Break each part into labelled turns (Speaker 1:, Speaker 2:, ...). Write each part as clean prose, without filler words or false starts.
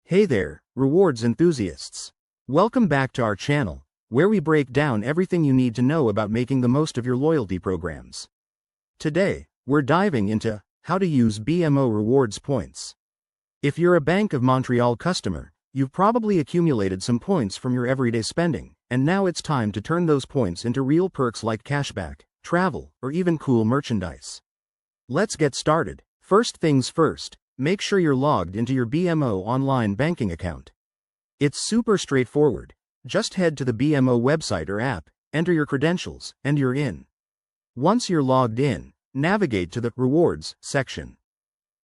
Speaker 1: Hey there, rewards enthusiasts. Welcome back to our channel, where we break down everything you need to know about making the most of your loyalty programs. Today, we're diving into how to use BMO rewards points. If you're a Bank of Montreal customer, you've probably accumulated some points from your everyday spending, and now it's time to turn those points into real perks like cashback, travel, or even cool merchandise. Let's get started. First things first, make sure you're logged into your BMO online banking account. It's super straightforward. Just head to the BMO website or app, enter your credentials, and you're in. Once you're logged in, navigate to the Rewards section.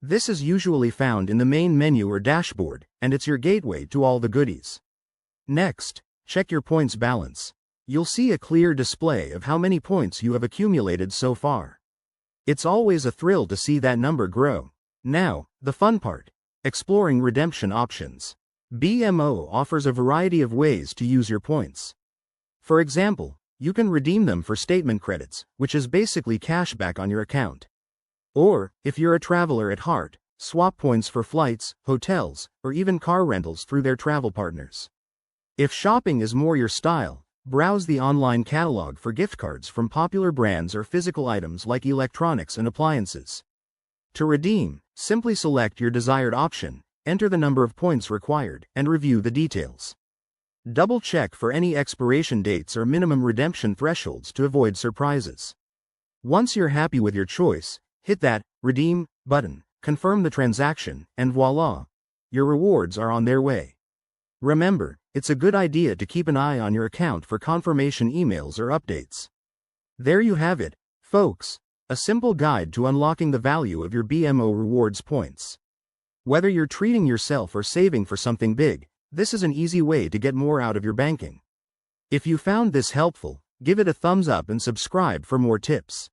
Speaker 1: This is usually found in the main menu or dashboard, and it's your gateway to all the goodies. Next, check your points balance. You'll see a clear display of how many points you have accumulated so far. It's always a thrill to see that number grow. Now, the fun part: exploring redemption options. BMO offers a variety of ways to use your points. For example, you can redeem them for statement credits, which is basically cash back on your account. Or, if you're a traveler at heart, swap points for flights, hotels, or even car rentals through their travel partners. If shopping is more your style, browse the online catalog for gift cards from popular brands or physical items like electronics and appliances. To redeem, simply select your desired option, enter the number of points required, and review the details. Double-check for any expiration dates or minimum redemption thresholds to avoid surprises. Once you're happy with your choice, hit that Redeem button, confirm the transaction, and voila! Your rewards are on their way. Remember, it's a good idea to keep an eye on your account for confirmation emails or updates. There you have it, folks. A simple guide to unlocking the value of your BMO rewards points. Whether you're treating yourself or saving for something big, this is an easy way to get more out of your banking. If you found this helpful, give it a thumbs up and subscribe for more tips.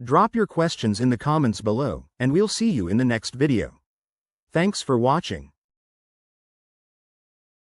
Speaker 1: Drop your questions in the comments below, and we'll see you in the next video. Thanks for watching.